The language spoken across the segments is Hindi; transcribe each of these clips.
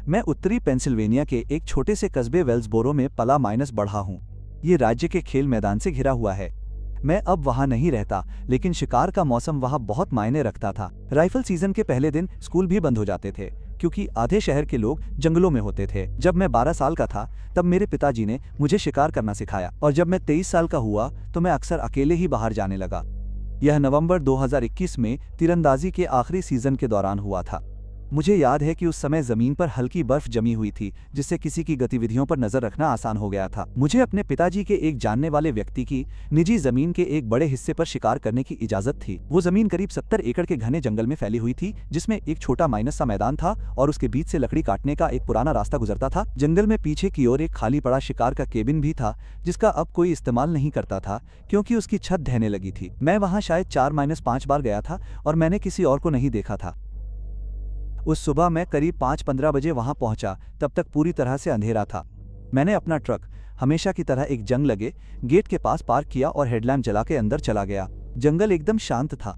मैं उत्तरी पेंसिल्वेनिया के एक छोटे से कस्बे वेल्सबोरो में पला माइनस बढ़ा हूँ। ये राज्य के खेल मैदान से घिरा हुआ है। मैं अब वहाँ नहीं रहता, लेकिन शिकार का मौसम वहाँ बहुत मायने रखता था। राइफल सीजन के पहले दिन स्कूल भी बंद हो जाते थे, क्योंकि आधे शहर के लोग जंगलों में होते थे। जब मैं 12 साल का था तब मेरे पिताजी ने मुझे शिकार करना सिखाया, और जब मैं 23 साल का हुआ तो मैं अक्सर अकेले ही बाहर जाने लगा। यह नवंबर 2021 में तीरंदाजी के आखिरी सीजन के दौरान हुआ था। मुझे याद है कि उस समय जमीन पर हल्की बर्फ जमी हुई थी, जिससे किसी की गतिविधियों पर नजर रखना आसान हो गया था। मुझे अपने पिताजी के एक जानने वाले व्यक्ति की निजी जमीन के एक बड़े हिस्से पर शिकार करने की इजाजत थी। वो जमीन करीब 70 एकड़ के घने जंगल में फैली हुई थी, जिसमें एक छोटा माइनस सा मैदान था और उसके बीच से लकड़ी काटने का एक पुराना रास्ता गुजरता था। जंगल में पीछे की ओर एक खाली पड़ा शिकार का केबिन भी था, जिसका अब कोई इस्तेमाल नहीं करता था क्योंकि उसकी छत ढहने लगी थी। मैं वहां शायद 4-5 बार गया था और मैंने किसी और को नहीं देखा था। उस सुबह मैं करीब 5:15 बजे वहां पहुंचा। तब तक पूरी तरह से अंधेरा था। मैंने अपना ट्रक हमेशा की तरह एक जंग लगे गेट के पास पार्क किया और हेडलैम्प जला के अंदर चला गया। जंगल एकदम शांत था।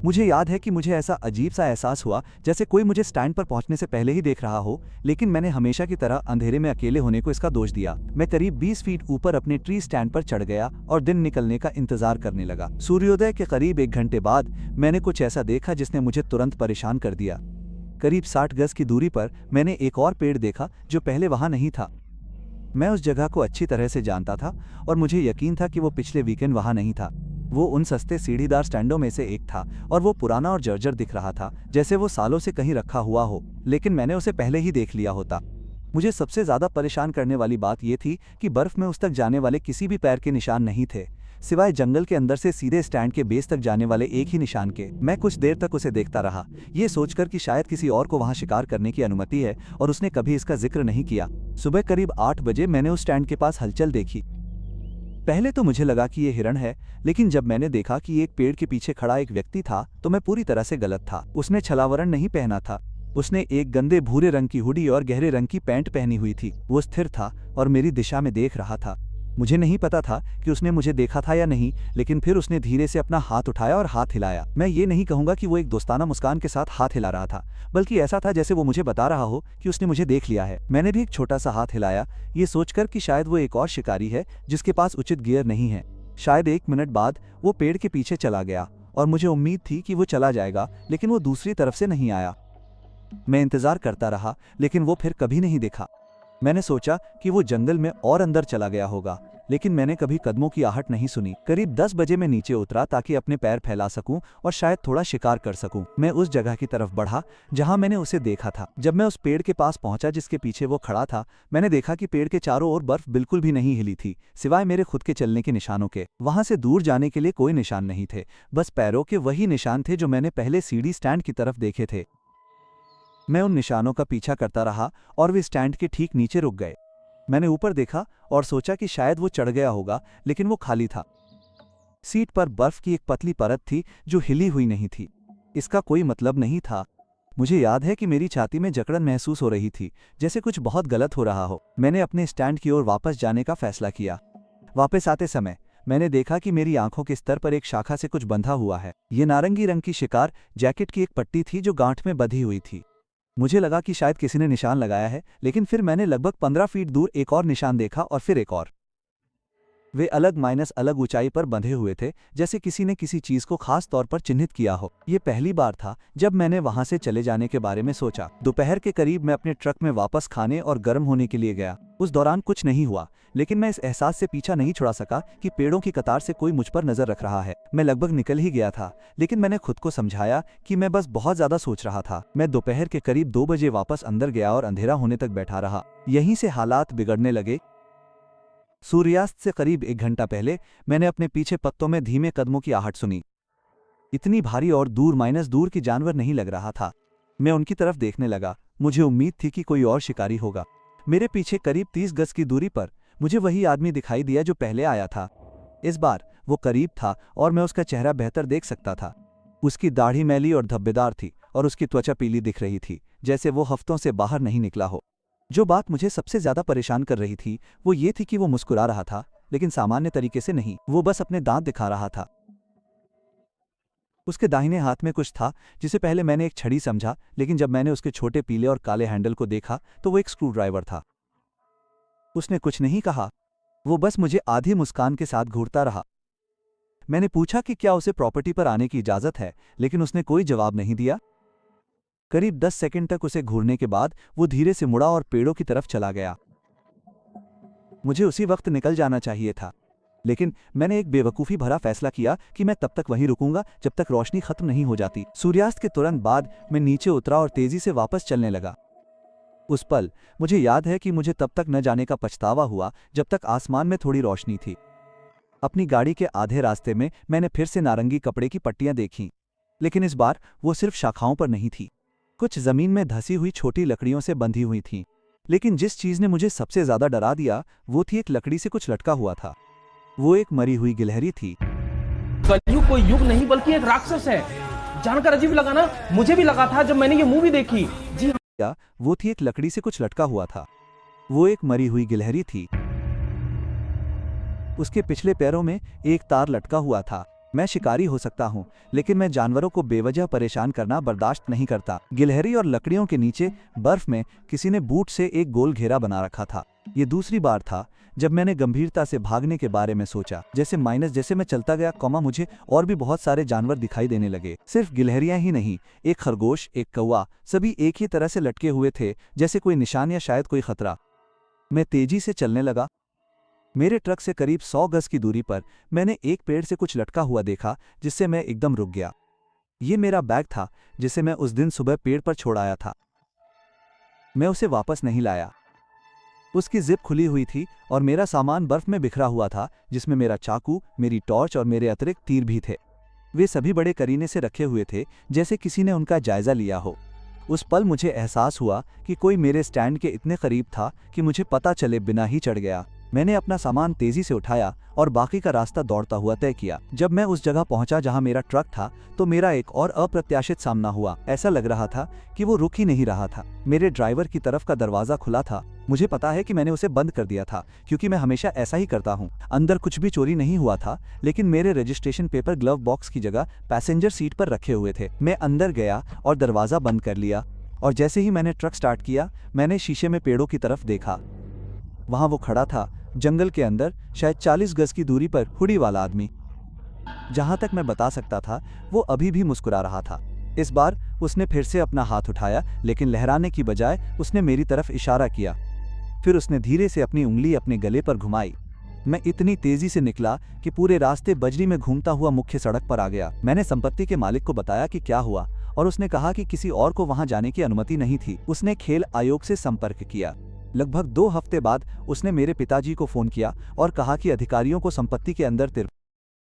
मुझे याद है कि मुझे ऐसा अजीब सा एहसास हुआ जैसे कोई मुझे स्टैंड पर पहुंचने से पहले ही देख रहा हो, लेकिन मैंने हमेशा की तरह अंधेरे में अकेले होने को इसका दोष दिया। मैं करीब 20 फीट ऊपर अपने ट्री स्टैंड पर चढ़ गया और दिन निकलने का इंतजार करने लगा। सूर्योदय के करीब 1 घंटे बाद मैंने कुछ ऐसा देखा जिसने मुझे तुरंत परेशान कर दिया। करीब 60 गज की दूरी पर मैंने एक और पेड़ देखा जो पहले वहां नहीं था। मैं उस जगह को अच्छी तरह से जानता था और मुझे यकीन था कि वो पिछले वीकेंड वहां नहीं था। वो उन सस्ते सीढ़ीदार स्टैंडों में से एक था और वो पुराना और जर्जर दिख रहा था, जैसे वो सालों से कहीं रखा हुआ हो, लेकिन मैंने उसे पहले ही देख लिया होता। मुझे सबसे ज्यादा परेशान करने वाली बात यह थी कि बर्फ में उस तक जाने वाले किसी भी पैर के निशान नहीं थे, सिवाय जंगल के अंदर से सीधे स्टैंड के बेस तक जाने वाले एक ही निशान के। मैं कुछ देर तक उसे देखता रहा, ये सोचकर कि शायद किसी और को वहां शिकार करने की अनुमति है और उसने कभी इसका जिक्र नहीं किया। सुबह करीब 8 बजे मैंने उस स्टैंड के पास हलचल देखी। पहले तो मुझे लगा कि ये हिरण है, लेकिन जब मैंने देखा कि एक पेड़ के पीछे खड़ा एक व्यक्ति था तो मैं पूरी तरह से गलत था। उसने छलावरण नहीं पहना था। उसने एक गंदे भूरे रंग की हुडी और गहरे रंग की पैंट पहनी हुई थी। वो स्थिर था और मेरी दिशा में देख रहा था। मुझे नहीं पता था कि उसने मुझे देखा था या नहीं, लेकिन फिर उसने धीरे से अपना हाथ उठाया और हाथ हिलाया। मैं ये नहीं कहूंगा कि वो एक दोस्ताना मुस्कान के साथ हाथ हिला रहा था, बल्कि ऐसा था जैसे वो मुझे बता रहा हो कि उसने मुझे देख लिया है। मैंने भी एक छोटा सा हाथ हिलाया, ये सोचकर कि शायद वो एक और शिकारी है जिसके पास उचित गियर नहीं है। शायद 1 मिनट बाद वो पेड़ के पीछे चला गया और मुझे उम्मीद थी कि वो चला जाएगा, लेकिन वो दूसरी तरफ से नहीं आया। मैं इंतजार करता रहा, लेकिन वो फिर कभी नहीं दिखा। मैंने सोचा कि वो जंगल में और अंदर चला गया होगा, लेकिन मैंने कभी कदमों की आहट नहीं सुनी। करीब 10 बजे मैं नीचे उतरा ताकि अपने पैर फैला सकूं और शायद थोड़ा शिकार कर सकूं। मैं उस जगह की तरफ बढ़ा जहां मैंने उसे देखा था। जब मैं उस पेड़ के पास पहुंचा जिसके पीछे वो खड़ा था, मैंने देखा कि पेड़ के चारों ओर बर्फ बिल्कुल भी नहीं हिली थी, सिवाय मेरे खुद के चलने के निशानों के। वहां से दूर जाने के लिए कोई निशान नहीं थे, बस पैरों के वही निशान थे जो मैंने पहले सीढ़ी स्टैंड की तरफ देखे थे। मैं उन निशानों का पीछा करता रहा और वे स्टैंड के ठीक नीचे रुक गए। मैंने ऊपर देखा और सोचा कि शायद वो चढ़ गया होगा, लेकिन वो खाली था। सीट पर बर्फ की एक पतली परत थी जो हिली हुई नहीं थी। इसका कोई मतलब नहीं था। मुझे याद है कि मेरी छाती में जकड़न महसूस हो रही थी, जैसे कुछ बहुत गलत हो रहा हो। मैंने अपने स्टैंड की ओर वापस जाने का फैसला किया। वापस आते समय मैंने देखा कि मेरी आंखों के स्तर पर एक शाखा से कुछ बंधा हुआ है। ये नारंगी रंग की शिकार जैकेट की एक पट्टी थी जो गांठ में बंधी हुई थी। मुझे लगा कि शायद किसी ने निशान लगाया है, लेकिन फिर मैंने लगभग 15 फीट दूर एक और निशान देखा और फिर एक और। वे अलग ऊंचाई पर बंधे हुए थे, जैसे किसी ने किसी चीज को खास तौर पर चिन्हित किया हो। ये पहली बार था जब मैंने वहां से चले जाने के बारे में सोचा। दोपहर के करीब मैं अपने ट्रक में वापस खाने और गर्म होने के लिए गया। उस दौरान कुछ नहीं हुआ, लेकिन मैं इस एहसास से पीछा नहीं छुड़ा सका कि पेड़ों की कतार से कोई मुझ पर नजर रख रहा है। मैं लगभग निकल ही गया था, लेकिन मैंने खुद को समझाया कि मैं बस बहुत ज्यादा सोच रहा था। मैं दोपहर के करीब 2 बजे वापस अंदर गया और अंधेरा होने तक बैठा रहा। यहीं से हालात बिगड़ने लगे। सूर्यास्त से करीब 1 घंटा पहले मैंने अपने पीछे पत्तों में धीमे कदमों की आहट सुनी। इतनी भारी और दूर की जानवर नहीं लग रहा था। मैं उनकी तरफ देखने लगा। मुझे उम्मीद थी कि कोई और शिकारी होगा। मेरे पीछे करीब 30 गज की दूरी पर मुझे वही आदमी दिखाई दिया जो पहले आया था। इस बार वो करीब था और मैं उसका चेहरा बेहतर देख सकता था। उसकी दाढ़ी मैली और धब्बेदार थी और उसकी त्वचा पीली दिख रही थी, जैसे वो हफ्तों से बाहर नहीं निकला हो। जो बात मुझे सबसे ज्यादा परेशान कर रही थी वो ये थी कि वो मुस्कुरा रहा था, लेकिन सामान्य तरीके से नहीं। वो बस अपने दांत दिखा रहा था। उसके दाहिने हाथ में कुछ था जिसे पहले मैंने एक छड़ी समझा, लेकिन जब मैंने उसके छोटे पीले और काले हैंडल को देखा तो वो एक स्क्रू ड्राइवर था। उसने कुछ नहीं कहा, वो बस मुझे आधी मुस्कान के साथ घूरता रहा। मैंने पूछा कि क्या उसे प्रॉपर्टी पर आने की इजाजत है, लेकिन उसने कोई जवाब नहीं दिया। करीब 10 सेकंड तक उसे घूरने के बाद वो धीरे से मुड़ा और पेड़ों की तरफ चला गया। मुझे उसी वक्त निकल जाना चाहिए था, लेकिन मैंने एक बेवकूफ़ी भरा फैसला किया कि मैं तब तक वहीं रुकूंगा जब तक रोशनी खत्म नहीं हो जाती। सूर्यास्त के तुरंत बाद मैं नीचे उतरा और तेजी से वापस चलने लगा। उस पल मुझे याद है कि मुझे तब तक न जाने का पछतावा हुआ जब तक आसमान में थोड़ी रोशनी थी। अपनी गाड़ी के आधे रास्ते में मैंने फिर से नारंगी कपड़े की पट्टियां देखीं, लेकिन इस बार वो सिर्फ शाखाओं पर नहीं थी। कुछ जमीन में धसी हुई छोटी लकड़ियों से बंधी हुई थीं। लेकिन जिस चीज ने मुझे सबसे ज्यादा डरा दिया वो थी एक लकड़ी से कुछ लटका हुआ था। वो एक मरी हुई गिलहरी थी। कलयुग कोई युग नहीं बल्कि एक राक्षस है। जानकर अजीब लगा ना? मुझे भी लगा था जब मैंने ये मूवी देखी। जी या वो थी एक लकड़ी से कुछ लटका हुआ था। वो एक मरी हुई गिलहरी थी। उसके पिछले पैरों में एक तार लटका हुआ था। मैं शिकारी हो सकता हूँ, लेकिन मैं जानवरों को बेवजह परेशान करना बर्दाश्त नहीं करता। गिलहरी और लकड़ियों के नीचे बर्फ में किसी ने बूट से एक गोल घेरा बना रखा था। ये दूसरी बार था जब मैंने गंभीरता से भागने के बारे में सोचा। जैसे मैं चलता गया, मुझे और भी बहुत सारे जानवर दिखाई देने लगे। सिर्फ गिलहरियां ही नहीं, एक खरगोश, एक कौवा, सभी एक ही तरह से लटके हुए थे, जैसे कोई निशान या शायद कोई खतरा। मैं तेजी से चलने लगा। मेरे ट्रक से करीब 100 गज की दूरी पर मैंने एक पेड़ से कुछ लटका हुआ देखा, जिससे मैं एकदम रुक गया। ये मेरा बैग था जिसे मैं उस दिन सुबह पेड़ पर छोड़ आया था। मैं उसे वापस नहीं लाया। उसकी जिप खुली हुई थी और मेरा सामान बर्फ में बिखरा हुआ था, जिसमें मेरा चाकू, मेरी टॉर्च और मेरे अतिरिक्त तीर भी थे। वे सभी बड़े करीने से रखे हुए थे, जैसे किसी ने उनका जायजा लिया हो। उस पल मुझे एहसास हुआ कि कोई मेरे स्टैंड के इतने करीब था कि मुझे पता चले बिना ही चढ़ गया। मैंने अपना सामान तेजी से उठाया और बाकी का रास्ता दौड़ता हुआ तय किया। जब मैं उस जगह पहुंचा जहां मेरा ट्रक था, तो मेरा एक और अप्रत्याशित सामना हुआ। ऐसा लग रहा था कि वो रुक ही नहीं रहा था। मेरे ड्राइवर की तरफ का दरवाजा खुला था। मुझे पता है कि मैंने उसे बंद कर दिया था, क्योंकि मैं हमेशा ऐसा ही करता हूँ। अंदर कुछ भी चोरी नहीं हुआ था, लेकिन मेरे रजिस्ट्रेशन पेपर ग्लव बॉक्स की जगह पैसेंजर सीट पर रखे हुए थे। मैं अंदर गया और दरवाजा बंद कर लिया, और जैसे ही मैंने ट्रक स्टार्ट किया, मैंने शीशे में पेड़ों की तरफ देखा। वहां वो खड़ा था, जंगल के अंदर, शायद 40 गज की दूरी पर, हुडी वाला आदमी। जहां तक मैं बता सकता था, वो अभी भी मुस्कुरा रहा था। इस बार उसने फिर से अपना हाथ उठाया, लेकिन लहराने की बजाय उसने मेरी तरफ इशारा किया। फिर उसने धीरे से अपनी उंगली अपने गले पर घुमाई। मैं इतनी तेजी से निकला कि पूरे रास्ते बजरी में घूमता हुआ मुख्य सड़क पर आ गया। मैंने संपत्ति के मालिक को बताया कि क्या हुआ, और उसने कहा कि किसी और को वहां जाने की अनुमति नहीं थी। उसने खेल आयोग से संपर्क किया। लगभग 2 हफ्ते बाद उसने मेरे पिताजी को फोन किया और कहा कि अधिकारियों को संपत्ति के अंदर